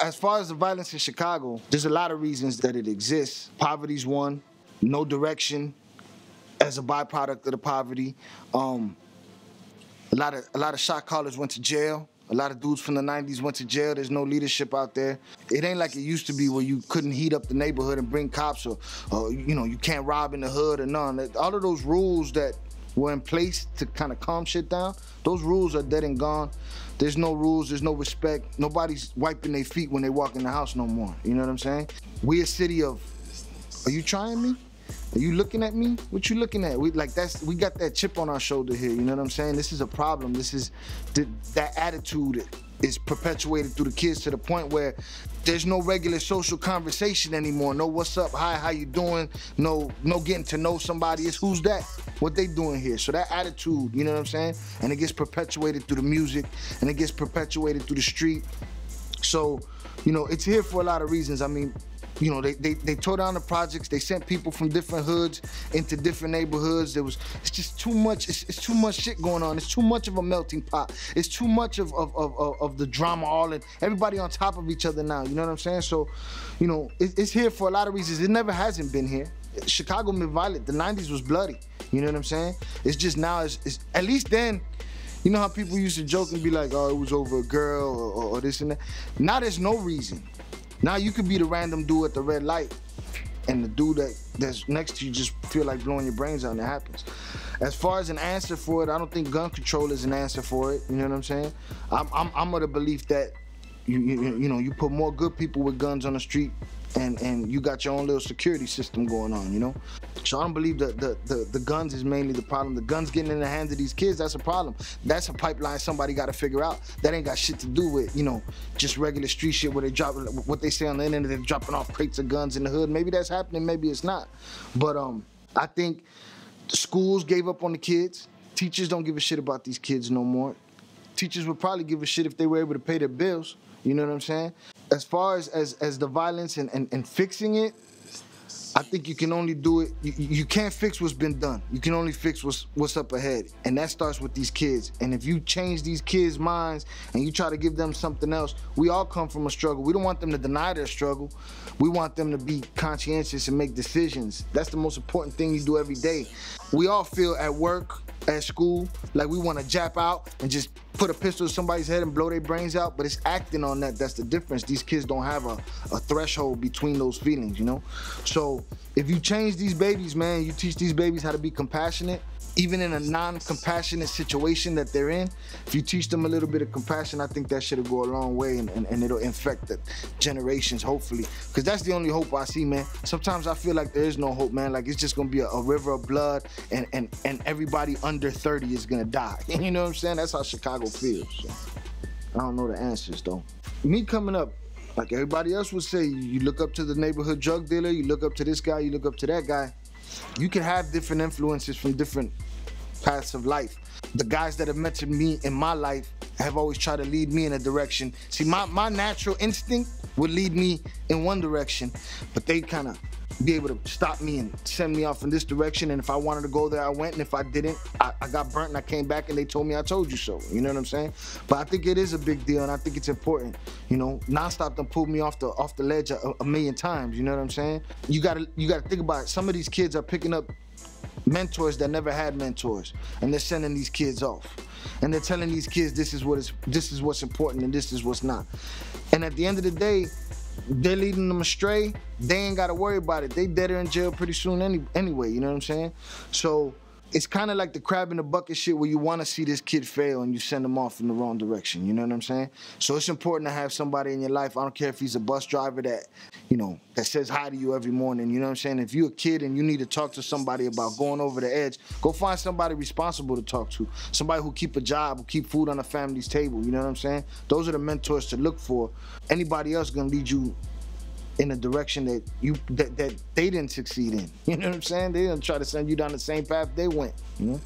as far as the violence in Chicago, there's a lot of reasons that it exists. Poverty's one, no direction as a byproduct of the poverty. A lot of shot callers went to jail. A lot of dudes from the 90s went to jail. There's no leadership out there. It ain't like it used to be where you couldn't heat up the neighborhood and bring cops or you know, you can't rob in the hood or none. All of those rules that were in place to kind of calm shit down, those rules are dead and gone. There's no rules, there's no respect. Nobody's wiping their feet when they walk in the house no more. You know what I'm saying? We a city of, are you trying me? Are you looking at me? What you looking at? We got that chip on our shoulder here, you know what I'm saying? This is a problem. This is, that attitude is perpetuated through the kids to the point where there's no regular social conversation anymore. No what's up, hi, how you doing? No getting to know somebody. It's who's that? What they doing here? So that attitude, you know what I'm saying? And it gets perpetuated through the music, and it gets perpetuated through the street. So, you know, it's here for a lot of reasons. I mean, you know, they tore down the projects. They sent people from different hoods into different neighborhoods. It's just too much. It's too much shit going on. It's too much of a melting pot. It's too much of the drama all in. Everybody on top of each other now. You know what I'm saying? So, you know, it's here for a lot of reasons. It never hasn't been here. Chicago been violent. The 90s was bloody. You know what I'm saying? It's just now, it's at least then, you know how people used to joke and be like, oh, it was over a girl or this and that. Now there's no reason. Now you could be the random dude at the red light and the dude that's next to you just feel like blowing your brains out, and it happens. As far as an answer for it, I don't think gun control is an answer for it, you know what I'm saying? I'm of the belief that you know, you put more good people with guns on the street and you got your own little security system going on, you know? So I don't believe that the guns is mainly the problem. The guns getting in the hands of these kids, that's a problem. That's a pipeline somebody got to figure out. That ain't got shit to do with, you know, just regular street shit where they drop, what they say on the internet, they're dropping off crates of guns in the hood. Maybe that's happening, maybe it's not. But I think the schools gave up on the kids. Teachers don't give a shit about these kids no more. Teachers would probably give a shit if they were able to pay their bills. You know what I'm saying? As far as the violence and fixing it, I think you can only do it, you can't fix what's been done. You can only fix what's up ahead. And that starts with these kids. And if you change these kids' minds and you try to give them something else, we all come from a struggle. We don't want them to deny their struggle. We want them to be conscientious and make decisions. That's the most important thing you do every day. We all feel at work, at school, like we want to jap out and just put a pistol to somebody's head and blow their brains out, but it's acting on that. That's the difference. These kids don't have a threshold between those feelings, you know? So if you change these babies, man, you teach these babies how to be compassionate, even in a non-compassionate situation that they're in, if you teach them a little bit of compassion, I think that shit'll go a long way and it'll infect the generations, hopefully. Because that's the only hope I see, man. Sometimes I feel like there is no hope, man. Like it's just gonna be a river of blood and everybody under 30 is gonna die. You know what I'm saying? That's how Chicago feels. So, I don't know the answers, though. Me coming up, like everybody else would say, you look up to the neighborhood drug dealer, you look up to this guy, you look up to that guy. You can have different influences from different paths of life. The guys that have mentored me in my life have always tried to lead me in a direction. See, my natural instinct would lead me in one direction, but they kind of be able to stop me and send me off in this direction, and if I wanted to go there, I went, and if I didn't, I got burnt and I came back and they told me I told you so, you know what I'm saying? But I think it is a big deal and I think it's important, you know? Nonstop done pulled me off the ledge a million times, you know what I'm saying? You gotta think about it. Some of these kids are picking up mentors that never had mentors, and they're sending these kids off. And they're telling these kids this is what's important and this is what's not. And at the end of the day, they're leading them astray. They ain't gotta worry about it. They dead or in jail pretty soon anyway, you know what I'm saying? So it's kind of like the crab in the bucket shit where you want to see this kid fail and you send him off in the wrong direction, you know what I'm saying? So it's important to have somebody in your life. I don't care if he's a bus driver that, you know, that says hi to you every morning, you know what I'm saying? If you're a kid and you need to talk to somebody about going over the edge, go find somebody responsible to talk to. Somebody who keep a job, who keep food on a family's table, you know what I'm saying? Those are the mentors to look for. Anybody else gonna lead you in a direction that they didn't succeed in. You know what I'm saying? They didn't try to send you down the same path they went, you know?